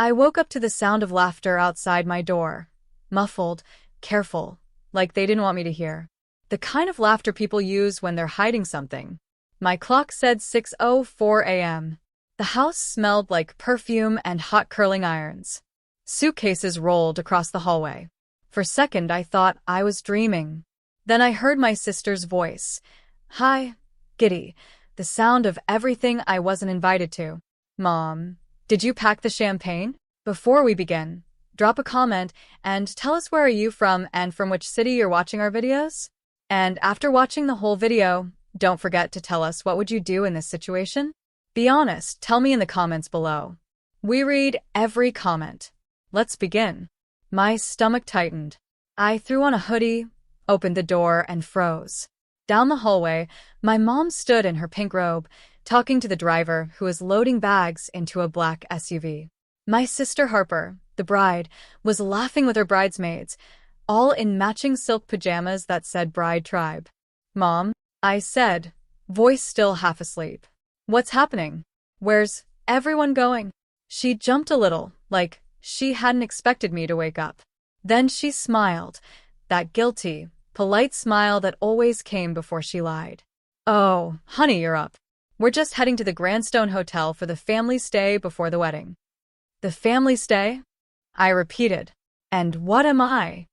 I woke up to the sound of laughter outside my door. Muffled, careful, like they didn't want me to hear. The kind of laughter people use when they're hiding something. My clock said 6:04 a.m. The house smelled like perfume and hot curling irons. Suitcases rolled across the hallway. For a second I thought I was dreaming. Then I heard my sister's voice. Hi, Giddy. The sound of everything I wasn't invited to. Mom, did you pack the champagne? Before we begin, drop a comment and tell us where are you from and from which city you're watching our videos? And after watching the whole video, don't forget to tell us what would you do in this situation? Be honest, tell me in the comments below. We read every comment. Let's begin. My stomach tightened. I threw on a hoodie, opened the door, and froze. Down the hallway, my mom stood in her pink robe, talking to the driver who was loading bags into a black SUV. My sister Harper, the bride, was laughing with her bridesmaids, all in matching silk pajamas that said Bride Tribe. Mom, I said, voice still half asleep. What's happening? Where's everyone going? She jumped a little, like she hadn't expected me to wake up. Then she smiled, that guilty, polite smile that always came before she lied. Oh, honey, you're up. We're just heading to the Grandstone Hotel for the family stay before the wedding. The family stay? I repeated. And what am I?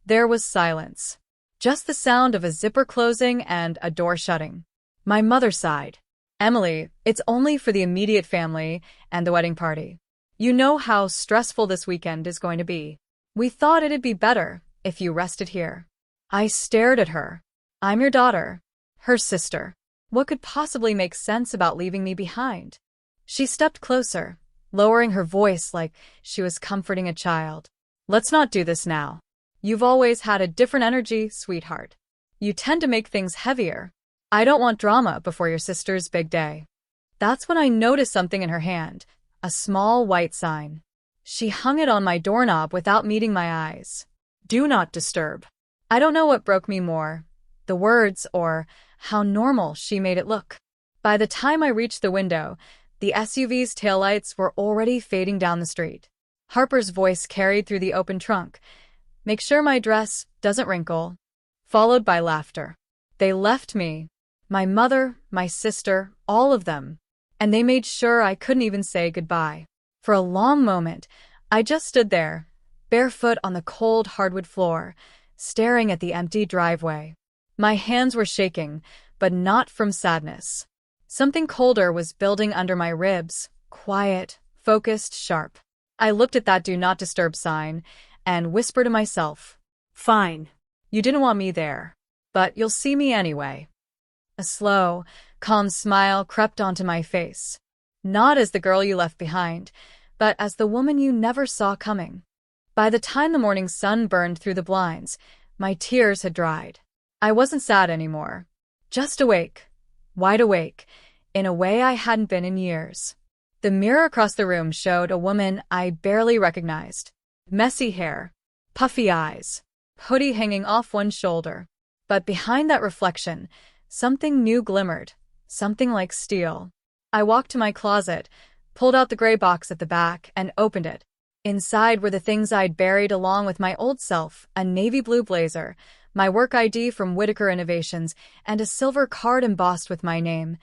There was silence. Just the sound of a zipper closing and a door shutting. My mother sighed. Emily, it's only for the immediate family and the wedding party. You know how stressful this weekend is going to be. We thought it'd be better if you rested here. I stared at her. I'm your daughter, her sister. What could possibly make sense about leaving me behind? She stepped closer, lowering her voice like she was comforting a child. Let's not do this now. You've always had a different energy, sweetheart. You tend to make things heavier. I don't want drama before your sister's big day. That's when I noticed something in her hand, a small white sign. She hung it on my doorknob without meeting my eyes. Do not disturb. I don't know what broke me more, the words or how normal she made it look. By the time I reached the window, the SUV's taillights were already fading down the street. Harper's voice carried through the open trunk. Make sure my dress doesn't wrinkle. Followed by laughter. They left me. My mother, my sister, all of them. And they made sure I couldn't even say goodbye. For a long moment, I just stood there, barefoot on the cold hardwood floor, staring at the empty driveway. My hands were shaking, but not from sadness. Something colder was building under my ribs, quiet, focused, sharp. I looked at that do not disturb sign and whispered to myself, fine. You didn't want me there, but you'll see me anyway. A slow, calm smile crept onto my face. Not as the girl you left behind, but as the woman you never saw coming. By the time the morning sun burned through the blinds, my tears had dried. I wasn't sad anymore. Just awake, wide awake, in a way I hadn't been in years. The mirror across the room showed a woman I barely recognized. Messy hair, puffy eyes, hoodie hanging off one shoulder. But behind that reflection, something new glimmered, something like steel. I walked to my closet, pulled out the gray box at the back, and opened it. Inside were the things I'd buried along with my old self, a navy blue blazer, my work ID from Whitaker Innovations, and a silver card embossed with my name,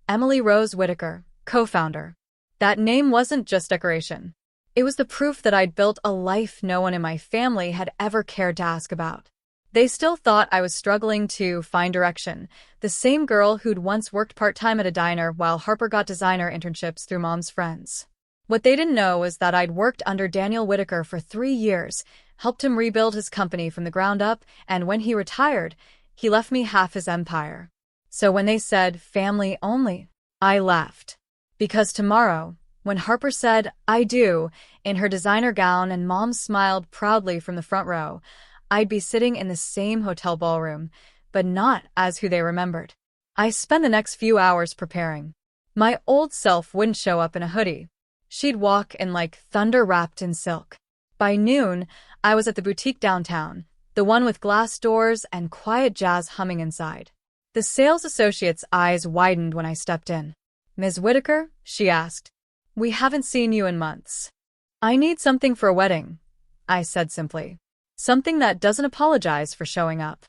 Emily Rose Whitaker, co-founder. That name wasn't just decoration. It was the proof that I'd built a life no one in my family had ever cared to ask about. They still thought I was struggling to find direction, the same girl who'd once worked part-time at a diner while Harper got designer internships through mom's friends. What they didn't know was that I'd worked under Daniel Whitaker for 3 years, helped him rebuild his company from the ground up, and when he retired, he left me half his empire. So when they said family only, I laughed. Because tomorrow, when Harper said, I do, in her designer gown and mom smiled proudly from the front row, I'd be sitting in the same hotel ballroom, but not as who they remembered. I spent the next few hours preparing. My old self wouldn't show up in a hoodie. She'd walk in like thunder wrapped in silk. By noon, I was at the boutique downtown, the one with glass doors and quiet jazz humming inside. The sales associate's eyes widened when I stepped in. Ms. Whitaker? She asked. We haven't seen you in months. I need something for a wedding, I said simply. Something that doesn't apologize for showing up.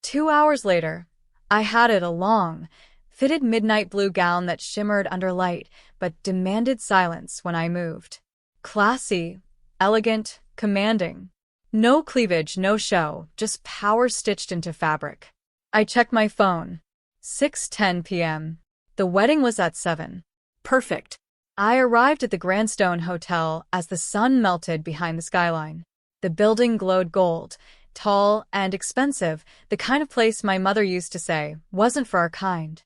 2 hours later, I had it, a long, fitted midnight blue gown that shimmered under light but demanded silence when I moved. Classy, elegant, commanding. No cleavage, no show, just power stitched into fabric. I checked my phone. 6:10 p.m. The wedding was at 7. Perfect. I arrived at the Grandstone Hotel as the sun melted behind the skyline. The building glowed gold, tall and expensive, the kind of place my mother used to say wasn't for our kind.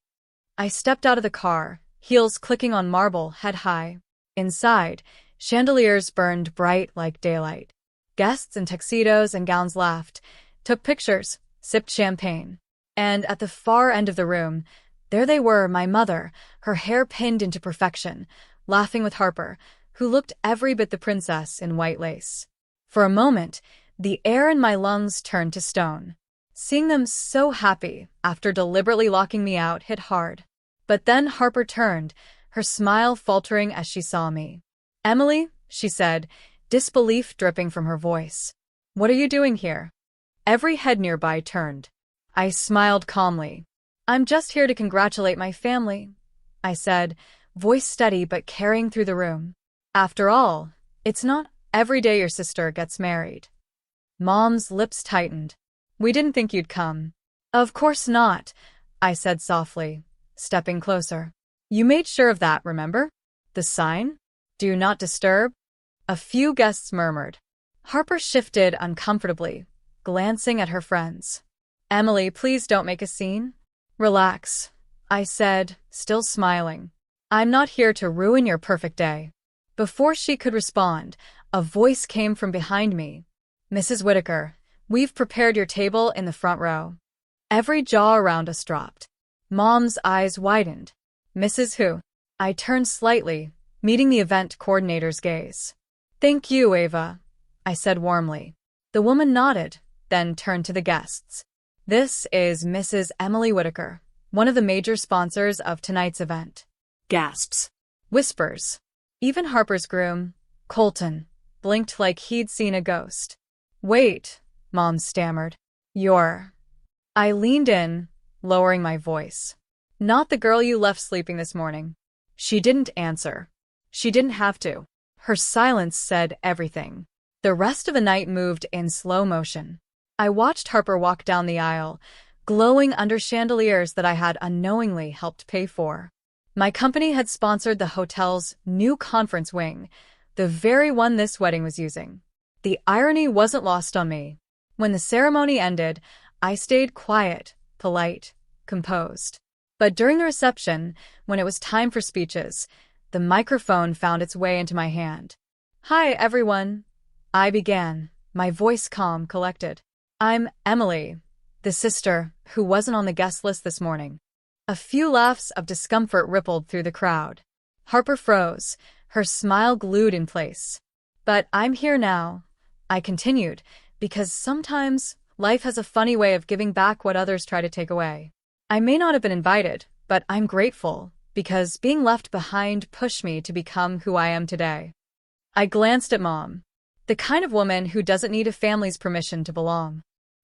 I stepped out of the car, heels clicking on marble, head high. Inside, chandeliers burned bright like daylight. Guests in tuxedos and gowns laughed, took pictures, sipped champagne. And at the far end of the room, there they were, my mother, her hair pinned into perfection, laughing with Harper, who looked every bit the princess in white lace. For a moment, the air in my lungs turned to stone. Seeing them so happy after deliberately locking me out hit hard. But then Harper turned, her smile faltering as she saw me. "Emily," she said, disbelief dripping from her voice. "What are you doing here?" Every head nearby turned. I smiled calmly. "I'm just here to congratulate my family," I said, voice steady but carrying through the room. "After all, it's not every day your sister gets married." Mom's lips tightened. "We didn't think you'd come." "Of course not," I said softly, stepping closer. "You made sure of that, remember? The sign? Do not disturb?" A few guests murmured. Harper shifted uncomfortably, glancing at her friends. "Emily, please don't make a scene." "Relax," I said, still smiling. "I'm not here to ruin your perfect day." Before she could respond, a voice came from behind me. "Mrs. Whitaker, we've prepared your table in the front row." Every jaw around us dropped. Mom's eyes widened. "Mrs. Who?" I turned slightly, meeting the event coordinator's gaze. "Thank you, Ava," I said warmly. The woman nodded, then turned to the guests. "This is Mrs. Emily Whitaker, one of the major sponsors of tonight's event." Gasps. Whispers. Even Harper's groom, Colton, blinked like he'd seen a ghost. "Wait," Mom stammered. "You're—" I leaned in, lowering my voice. "Not the girl you left sleeping this morning." She didn't answer. She didn't have to. Her silence said everything. The rest of the night moved in slow motion. I watched Harper walk down the aisle, glowing under chandeliers that I had unknowingly helped pay for. My company had sponsored the hotel's new conference wing, the very one this wedding was using. The irony wasn't lost on me. When the ceremony ended, I stayed quiet, polite, composed. But during the reception, when it was time for speeches, the microphone found its way into my hand. "Hi, everyone," I began, my voice calm, collected. "I'm Emily, the sister who wasn't on the guest list this morning." A few laughs of discomfort rippled through the crowd. Harper froze, her smile glued in place. "But I'm here now," I continued, "because sometimes life has a funny way of giving back what others try to take away. I may not have been invited, but I'm grateful, because being left behind pushed me to become who I am today." I glanced at Mom, the kind of woman who doesn't need a family's permission to belong.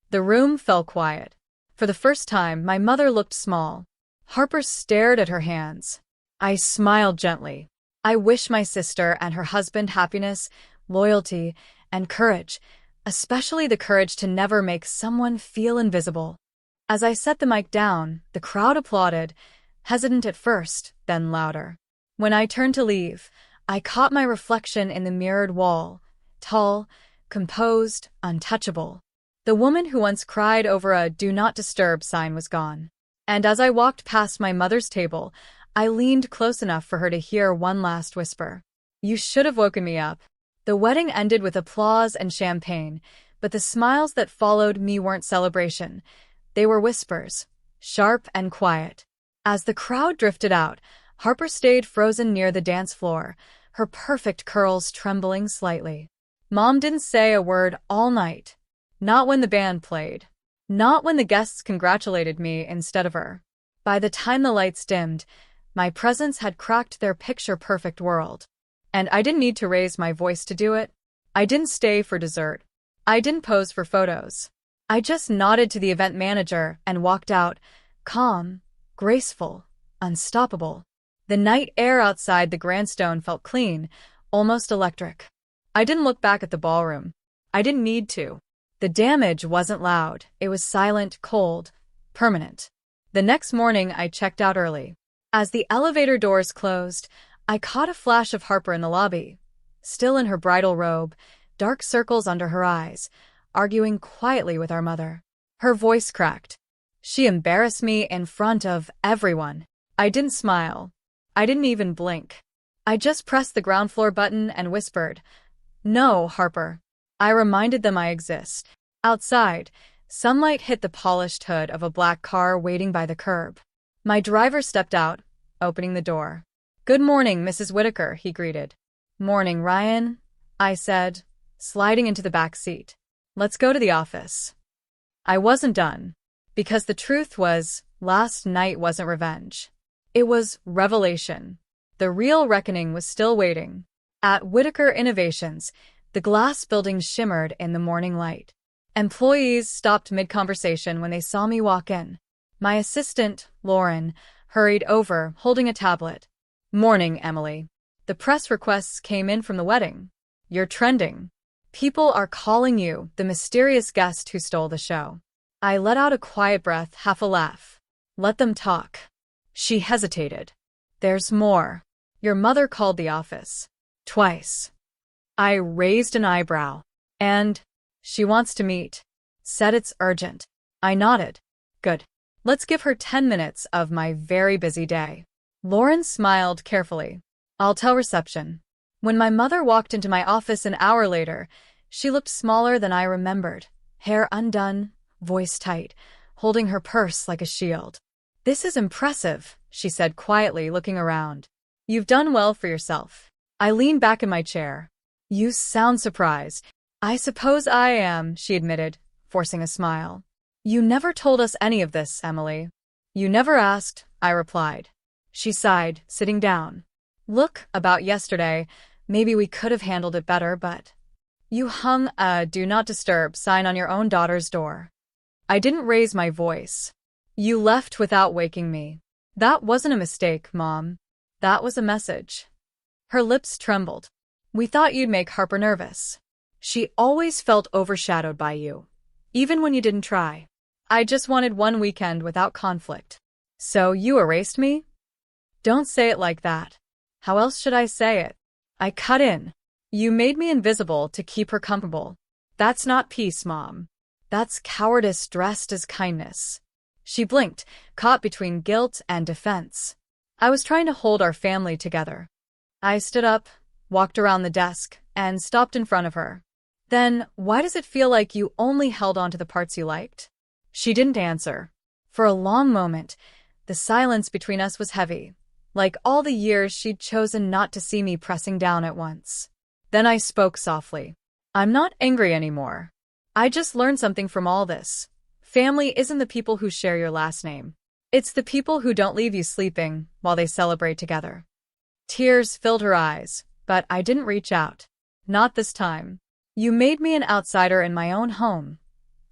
The room fell quiet. For the first time, my mother looked small. Harper stared at her hands. I smiled gently. I wish my sister and her husband happiness, loyalty, and courage, especially the courage to never make someone feel invisible. As I set the mic down, the crowd applauded, hesitant at first, then louder. When I turned to leave, I caught my reflection in the mirrored wall, tall, composed, untouchable. The woman who once cried over a "Do Not Disturb" sign was gone. And as I walked past my mother's table, I leaned close enough for her to hear one last whisper. "You should have woken me up." The wedding ended with applause and champagne, but the smiles that followed me weren't celebration. They were whispers, sharp and quiet. As the crowd drifted out, Harper stayed frozen near the dance floor, her perfect curls trembling slightly. Mom didn't say a word all night. Not when the band played. Not when the guests congratulated me instead of her. By the time the lights dimmed, my presence had cracked their picture-perfect world. And I didn't need to raise my voice to do it. I didn't stay for dessert. I didn't pose for photos. I just nodded to the event manager and walked out, calm, graceful, unstoppable. The night air outside the grandstand felt clean, almost electric. I didn't look back at the ballroom. I didn't need to. The damage wasn't loud. It was silent, cold, permanent. The next morning, I checked out early. As the elevator doors closed, I caught a flash of Harper in the lobby, still in her bridal robe, dark circles under her eyes, arguing quietly with our mother. Her voice cracked. She embarrassed me in front of everyone. I didn't smile. I didn't even blink. I just pressed the ground floor button and whispered, "No, Harper." I reminded them I exist. Outside, sunlight hit the polished hood of a black car waiting by the curb. My driver stepped out, opening the door. "Good morning, Mrs. Whitaker," he greeted. "Morning, Ryan," I said, sliding into the back seat. "Let's go to the office." I wasn't done, because the truth was, last night wasn't revenge. It was revelation. The real reckoning was still waiting. At Whitaker Innovations, the glass building shimmered in the morning light. Employees stopped mid-conversation when they saw me walk in. My assistant, Lauren, hurried over, holding a tablet. "Morning, Emily. The press requests came in from the wedding. You're trending. People are calling you the mysterious guest who stole the show." I let out a quiet breath, half a laugh. "Let them talk." She hesitated. "There's more. Your mother called the office. Twice." I raised an eyebrow. "And she wants to meet. Said it's urgent." I nodded. "Good. Let's give her 10 minutes of my very busy day." Lauren smiled carefully. "I'll tell reception." When my mother walked into my office an hour later, she looked smaller than I remembered, hair undone, voice tight, holding her purse like a shield. "This is impressive," she said quietly, looking around. "You've done well for yourself." I leaned back in my chair. "You sound surprised." "I suppose I am," she admitted, forcing a smile. "You never told us any of this, Emily." "You never asked," I replied. She sighed, sitting down. "Look, about yesterday, maybe we could have handled it better, but you hung a do not disturb sign on your own daughter's door." I didn't raise my voice. "You left without waking me." "That wasn't a mistake, Mom. That was a message." Her lips trembled. "We thought you'd make Harper nervous. She always felt overshadowed by you, even when you didn't try. I just wanted one weekend without conflict." "So you erased me?" "Don't say it like that. How else should I say it?" I cut in. "You made me invisible to keep her comfortable. That's not peace, Mom. That's cowardice dressed as kindness." She blinked, caught between guilt and defense. "I was trying to hold our family together." I stood up, walked around the desk, and stopped in front of her. "Then why does it feel like you only held on to the parts you liked?" She didn't answer. For a long moment, the silence between us was heavy, like all the years she'd chosen not to see me pressing down at once. Then I spoke softly. "I'm not angry anymore. I just learned something from all this. Family isn't the people who share your last name. It's the people who don't leave you sleeping while they celebrate together." Tears filled her eyes, but I didn't reach out. "Not this time. You made me an outsider in my own home,"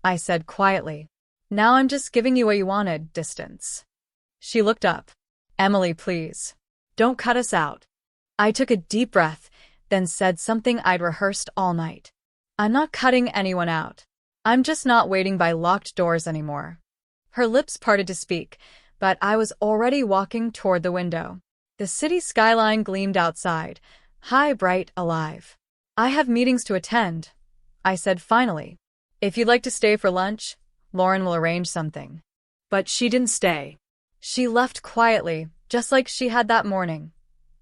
I said quietly. "Now I'm just giving you what you wanted, distance." She looked up. "Emily, please. Don't cut us out." I took a deep breath, then said something I'd rehearsed all night. "I'm not cutting anyone out. I'm just not waiting by locked doors anymore." Her lips parted to speak, but I was already walking toward the window. The city skyline gleamed outside, high, bright, alive. "I have meetings to attend," I said finally. "If you'd like to stay for lunch, Lauren will arrange something." But she didn't stay. She left quietly, just like she had that morning.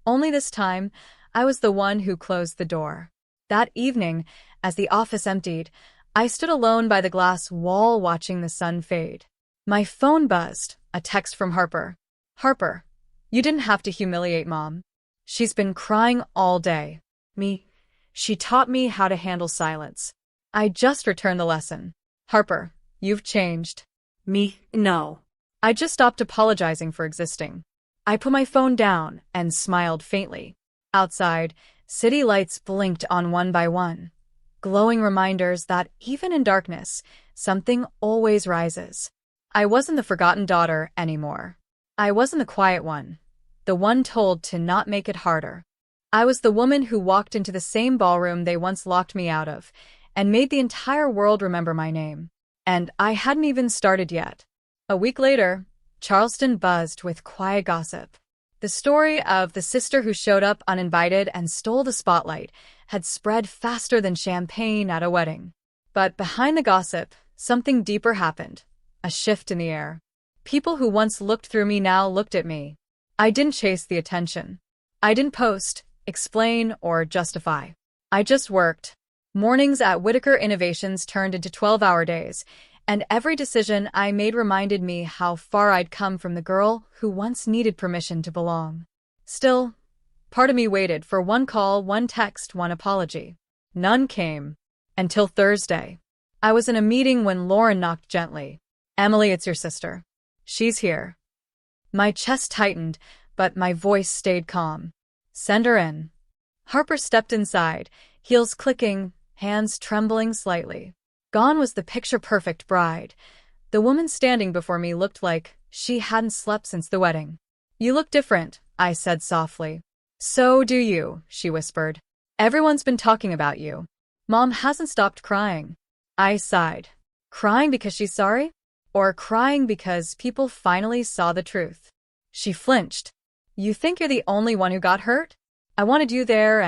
Only this time, I was the one who closed the door. That evening, as the office emptied, I stood alone by the glass wall watching the sun fade. My phone buzzed, a text from Harper. "Harper, you didn't have to humiliate Mom. She's been crying all day. She taught me how to handle silence. I just returned the lesson. Harper, you've changed." "No." I just stopped apologizing for existing." I put my phone down and smiled faintly. Outside, City lights blinked on one by one, glowing reminders that even in darkness, something always rises. I wasn't the forgotten daughter anymore. I wasn't the quiet one, the one told to not make it harder. I was the woman who walked into the same ballroom they once locked me out of, and made the entire world remember my name. And I hadn't even started yet. A week later, Charleston buzzed with quiet gossip. The story of the sister who showed up uninvited and stole the spotlight had spread faster than champagne at a wedding. But behind the gossip, something deeper happened. A shift in the air. People who once looked through me now looked at me. I didn't chase the attention. I didn't post, explain, or justify. I just worked. Mornings at Whitaker Innovations turned into 12-hour days, and every decision I made reminded me how far I'd come from the girl who once needed permission to belong. Still, part of me waited for one call, one text, one apology. None came. Until Thursday. I was in a meeting when Lauren knocked gently. "Emily, it's your sister. She's here." My chest tightened, but my voice stayed calm. "Send her in." Harper stepped inside, heels clicking, hands trembling slightly. Gone was the picture-perfect bride. The woman standing before me looked like she hadn't slept since the wedding. "You look different," I said softly. "So do you," she whispered. "Everyone's been talking about you. Mom hasn't stopped crying." I sighed. Crying because she's sorry? Or crying because people finally saw the truth? She flinched. "You think you're the only one who got hurt? I wanted you there,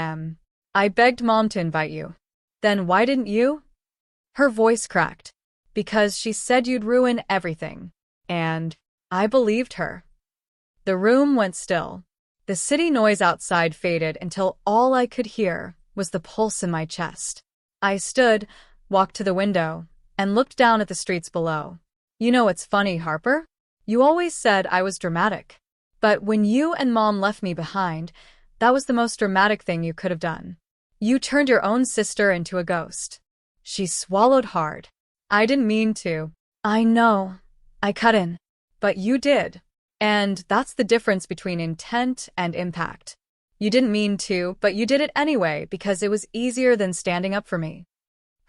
I begged Mom to invite you." "Then why didn't you?" Her voice cracked. "Because she said you'd ruin everything." And I believed her. The room went still. The city noise outside faded until all I could hear was the pulse in my chest. I stood, walked to the window, and looked down at the streets below. "You know what's funny, Harper? You always said I was dramatic. But when you and Mom left me behind, that was the most dramatic thing you could have done. You turned your own sister into a ghost." She swallowed hard. "I didn't mean to." "I know. I cut in. But you did. And that's the difference between intent and impact. You didn't mean to, but you did it anyway because it was easier than standing up for me."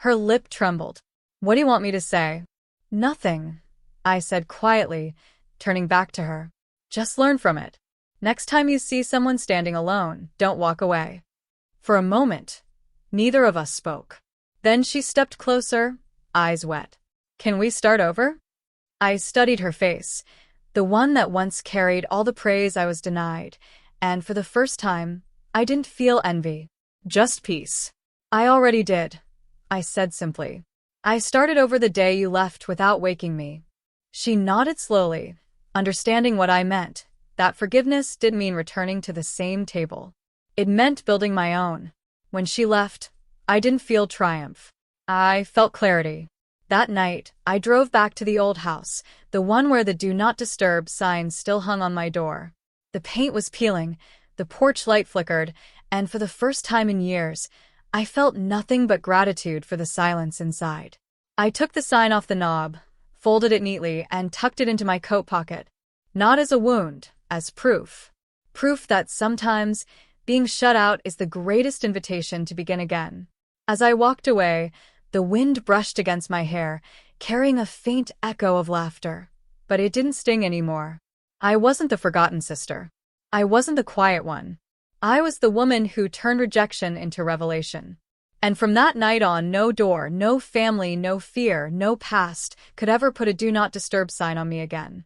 Her lip trembled. "What do you want me to say?" "Nothing," I said quietly, turning back to her. "Just learn from it. Next time you see someone standing alone, don't walk away." For a moment, neither of us spoke. Then she stepped closer, eyes wet. "Can we start over?" I studied her face, the one that once carried all the praise I was denied, and for the first time, I didn't feel envy. Just peace. "I already did," I said simply. "I started over the day you left without waking me." She nodded slowly, understanding what I meant. That forgiveness didn't mean returning to the same table. It meant building my own. When she left, I didn't feel triumph. I felt clarity. That night, I drove back to the old house, the one where the "Do Not Disturb" sign still hung on my door. The paint was peeling, the porch light flickered, and for the first time in years, I felt nothing but gratitude for the silence inside. I took the sign off the knob, folded it neatly, and tucked it into my coat pocket. Not as a wound, as proof. Proof that sometimes being shut out is the greatest invitation to begin again. As I walked away, the wind brushed against my hair, carrying a faint echo of laughter. But it didn't sting anymore. I wasn't the forgotten sister. I wasn't the quiet one. I was the woman who turned rejection into revelation. And from that night on, no door, no family, no fear, no past could ever put a "Do Not Disturb" sign on me again.